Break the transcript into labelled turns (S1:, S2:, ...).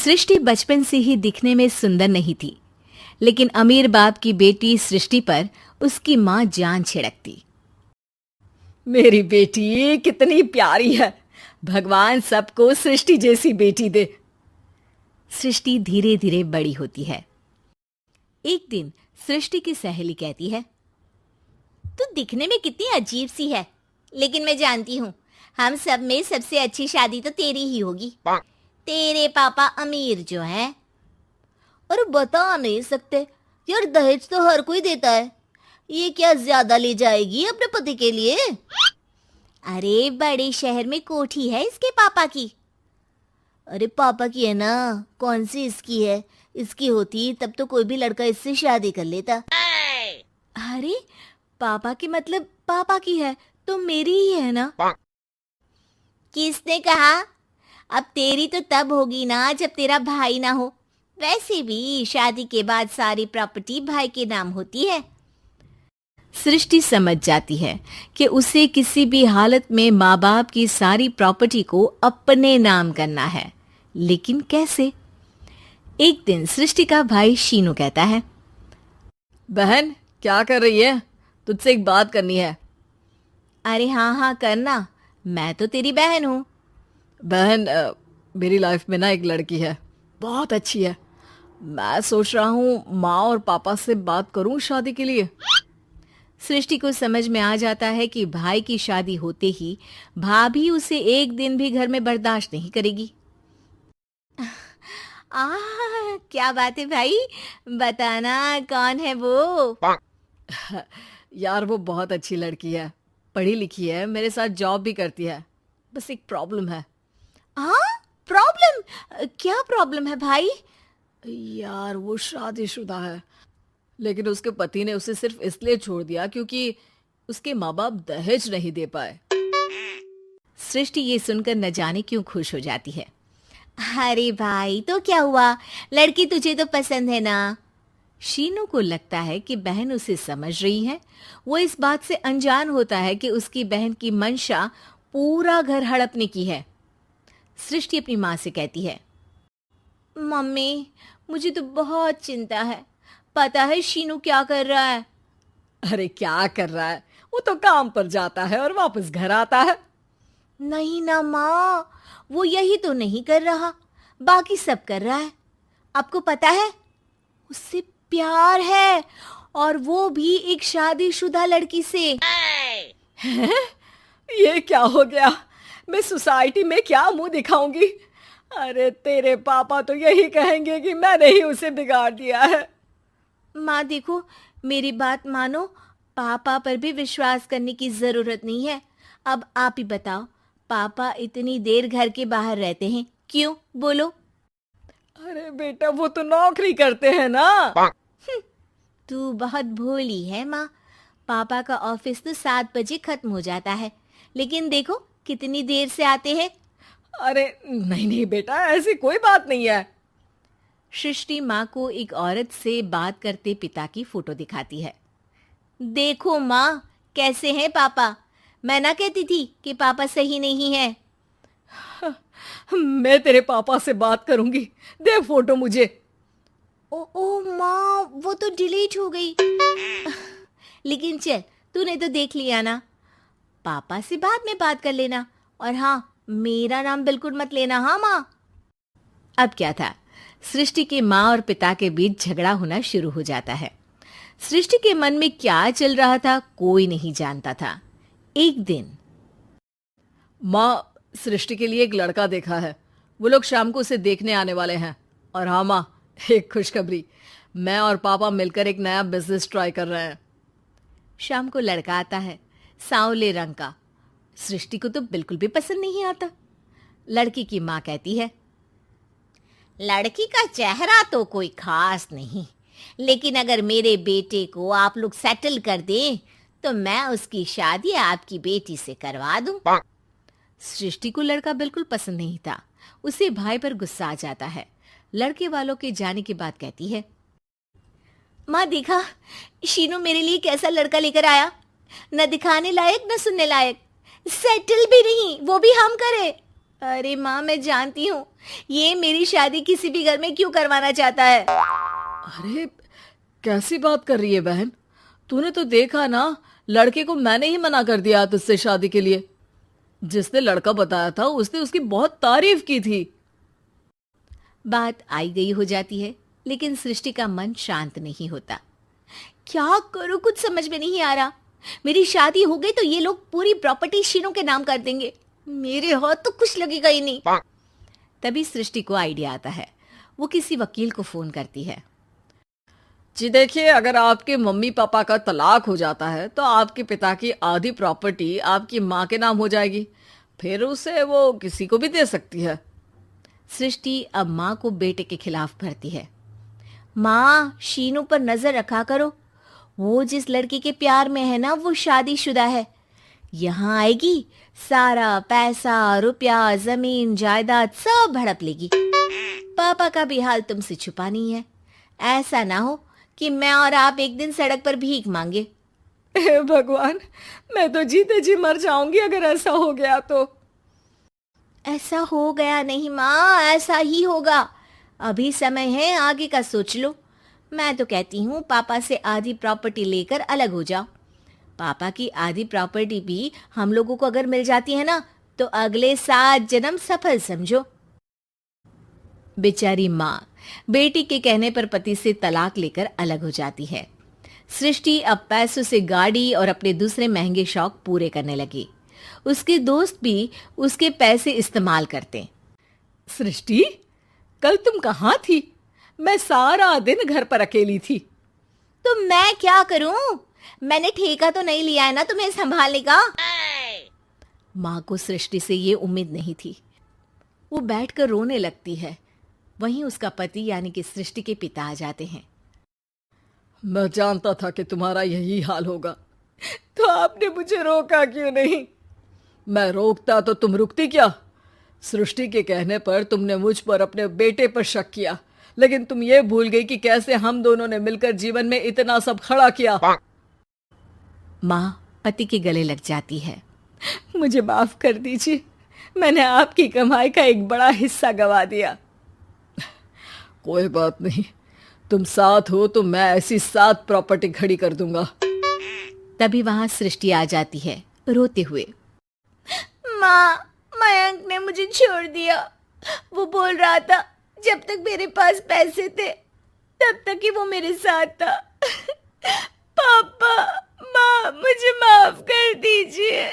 S1: सृष्टि बचपन से ही दिखने में सुंदर नहीं थी, लेकिन अमीर बाप की बेटी सृष्टि पर उसकी माँ जान छिड़कती।
S2: मेरी बेटी कितनी प्यारी है, भगवान सबको सृष्टि जैसी बेटी दे।
S1: सृष्टि धीरे धीरे बड़ी होती है। एक दिन सृष्टि की सहेली कहती है,
S3: तू दिखने में कितनी अजीब सी है, लेकिन मैं जानती हूँ हम सब में सबसे अच्छी शादी तो तेरी ही होगी। तेरे पापा अमीर जो हैं। और बता नहीं सकते यार, दहेज तो हर कोई देता है, ये क्या ज्यादा ले जाएगी अपने पति के लिए? अरे बड़े शहर में कोठी है इसके पापा की। अरे पापा की है ना, कौन सी इसकी है? इसकी होती तब तो कोई भी लड़का इससे शादी कर लेता।
S1: अरे पापा की मतलब पापा की है तो मेरी ही है ना?
S3: किसने कहा? अब तेरी तो तब होगी ना जब तेरा भाई ना हो। वैसे भी शादी के बाद सारी प्रॉपर्टी भाई के नाम होती है।
S1: सृष्टि समझ जाती है कि उसे किसी भी हालत में माँ बाप की सारी प्रॉपर्टी को अपने नाम करना है, लेकिन कैसे? एक दिन सृष्टि का भाई शीनू कहता है,
S2: बहन क्या कर रही है? तुझसे एक बात करनी है।
S1: अरे हाँ हाँ करना, मैं तो तेरी बहन हूँ।
S2: बहन मेरी लाइफ में ना एक लड़की है, बहुत अच्छी है। मैं सोच रहा हूँ माँ और पापा से बात करूँ शादी के लिए।
S1: सृष्टि को समझ में आ जाता है कि भाई की शादी होते ही भाभी उसे एक दिन भी घर में बर्दाश्त नहीं करेगी। क्या बात है भाई, बताना कौन है वो?
S2: यार वो बहुत अच्छी लड़की है, पढ़ी लिखी है, मेरे साथ जॉब भी करती है। बस एक प्रॉब्लम है।
S1: हाँ प्रॉब्लम? क्या प्रॉब्लम है भाई?
S2: यार वो शादीशुदा है, लेकिन उसके पति ने उसे सिर्फ इसलिए छोड़ दिया क्योंकि उसके माँ बाप दहेज नहीं दे पाए।
S1: सृष्टि ये सुनकर न जाने क्यों खुश हो जाती है।
S3: अरे भाई तो क्या हुआ, लड़की तुझे तो पसंद है ना?
S1: शीनू को लगता है कि बहन उसे समझ रही है। वो इस बात से अनजान होता है कि उसकी बहन की मंशा पूरा घर हड़पने की है। सृष्टि अपनी माँ से कहती है,
S3: मम्मी मुझे तो बहुत चिंता है। पता है शीनू क्या कर रहा है?
S2: अरे क्या कर रहा है? वो तो काम पर जाता है और वापस घर आता है।
S3: नहीं ना माँ, वो यही तो नहीं कर रहा, बाकी सब कर रहा है। आपको पता है उससे प्यार है, और वो भी एक शादीशुदा लड़की से।
S2: ये क्या हो गया? मैं सोसाइटी में क्या मुंह दिखाऊंगी? अरे तेरे पापा तो यही कहेंगे कि मैंने ही उसे बिगाड़ दिया है।
S3: माँ देखो, मेरी बात मानो, पापा पर भी विश्वास करने की जरूरत नहीं है। अब आप ही बताओ, पापा इतनी देर घर के बाहर रहते हैं क्यों? बोलो।
S2: अरे बेटा वो तो नौकरी करते हैं ना।
S3: तू बहुत भोली है माँ। पापा का ऑफिस तो 7 बजे खत्म हो जाता है, लेकिन देखो कितनी देर से आते हैं।
S2: अरे नहीं नहीं बेटा, ऐसी कोई बात नहीं है।
S1: सृष्टि माँ को एक औरत से बात करते पिता की फोटो दिखाती है।
S3: देखो माँ कैसे हैं पापा। मैं ना कहती थी कि पापा सही नहीं है।
S2: मैं तेरे पापा से बात करूंगी, दे फोटो मुझे।
S3: ओ माँ, वो तो डिलीट हो गई। लेकिन चल, तूने तो देख लिया ना। पापा से बाद में बात कर लेना, और हाँ मेरा नाम बिल्कुल मत लेना। हाँ माँ।
S1: अब क्या था, सृष्टि के माँ और पिता के बीच झगड़ा होना शुरू हो जाता है। सृष्टि के मन में क्या चल रहा था कोई नहीं जानता था। एक दिन,
S2: माँ सृष्टि के लिए एक लड़का देखा है, वो लोग शाम को उसे देखने आने वाले हैं। और हाँ माँ, एक खुशखबरी, मैं और पापा मिलकर एक नया बिजनेस ट्राई कर रहे हैं।
S1: शाम को लड़का आता है, सांवले रंग का। सृष्टि को तो बिल्कुल भी पसंद नहीं आता। लड़की की माँ कहती है,
S3: लड़की का चेहरा तो कोई खास नहीं, लेकिन अगर मेरे बेटे को आप लोग सेटल कर दें तो मैं उसकी शादी आपकी बेटी से करवा दूं।
S1: सृष्टि को लड़का बिल्कुल पसंद नहीं था। उसे भाई पर गुस्सा आ जाता है। लड़के वालों के जाने के बाद कहती है,
S3: माँ देखा शीनू मेरे लिए कैसा लड़का लेकर आया, न दिखाने लायक न सुनने लायक, सेटल भी नहीं, वो भी हम करे। अरे माँ, मैं जानती हूँ ये मेरी शादी किसी भी घर में क्यों करवाना चाहता है।
S2: अरे कैसी बात कर रही है बहन? तूने तो देखा ना, लड़के को मैंने ही मना कर दिया तुझसे शादी के लिए। जिसने लड़का बताया था उसने उसकी बहुत तारीफ की थी।
S1: बात आई गई हो जाती है, लेकिन सृष्टि का मन शांत नहीं होता। क्या करूं, कुछ समझ में नहीं आ रहा। मेरी शादी हो गई तो ये लोग पूरी प्रॉपर्टी शीनू के नाम कर देंगे, मेरे हाथ तो कुछ लगेगा ही नहीं। तभी सृष्टि को आइडिया आता है। वो किसी वकील को फोन करती है।
S2: जी देखिए, अगर आपके मम्मी पापा का तलाक हो जाता है तो आपके पिता की आधी प्रॉपर्टी आपकी माँ के नाम हो जाएगी, फिर उसे वो किसी को भी दे सकती है।
S1: सृष्टि अब माँ को बेटे के खिलाफ भरती है। माँ, शीनू पर नजर रखा करो, वो जिस लड़की के प्यार में है ना वो शादीशुदा है। यहाँ आएगी, सारा पैसा, रुपया, जमीन, जायदाद सब हड़प लेगी। पापा का भी हाल तुमसे छुपा नहीं है। ऐसा ना हो कि मैं और आप एक दिन सड़क पर भीख मांगे।
S2: हे भगवान, मैं तो जीते जी मर जाऊंगी अगर ऐसा हो गया तो।
S1: ऐसा हो गया नहीं माँ, ऐसा ही होगा। अभी समय है, आगे का सोच लो। मैं तो कहती हूँ पापा से आधी प्रॉपर्टी लेकर अलग हो जाओ। पापा की आधी प्रॉपर्टी भी हम लोगों को अगर मिल जाती है ना तो अगले 7 जन्म सफल समझो। बेचारी माँ बेटी के कहने पर पति से तलाक लेकर अलग हो जाती है। सृष्टि अब पैसों से गाड़ी और अपने दूसरे महंगे शौक पूरे करने लगी। उसके दोस्त भी उसके पैसे इस्तेमाल करते।
S2: सृष्टि, कल तुम कहाँ थी? मैं सारा दिन घर पर अकेली थी।
S3: तो मैं क्या करूं? मैंने ठेका तो नहीं लिया है ना तुम्हें संभालने का।
S1: माँ को सृष्टि से ये उम्मीद नहीं थी। वो बैठकर रोने लगती है। वहीं उसका पति यानी कि सृष्टि के पिता आ जाते हैं।
S2: मैं जानता था कि तुम्हारा यही हाल होगा, तो आपने मुझे रोका क्यों नहीं? मैं रोकता तो तुम रुकती क्या? सृष्टि के कहने पर तुमने मुझ पर अपने बेटे पर शक किया, लेकिन तुम ये भूल गई कि कैसे हम दोनों ने मिलकर जीवन में इतना सब खड़ा किया।
S1: माँ पति के गले लग जाती है।
S2: मुझे माफ कर दीजिए, मैंने आपकी कमाई का एक बड़ा हिस्सा गवा दिया। कोई बात नहीं, तुम साथ हो तो मैं ऐसी 7 प्रॉपर्टी खड़ी कर दूंगा।
S1: तभी वहां सृष्टि आ जाती है रोते हुए।
S3: माँ, मयंक ने मुझे छोड़ दिया। वो बोल रहा था जब तक मेरे पास पैसे थे तब तक ही वो मेरे साथ था। पापा, माँ, मुझे माफ कर दीजिए।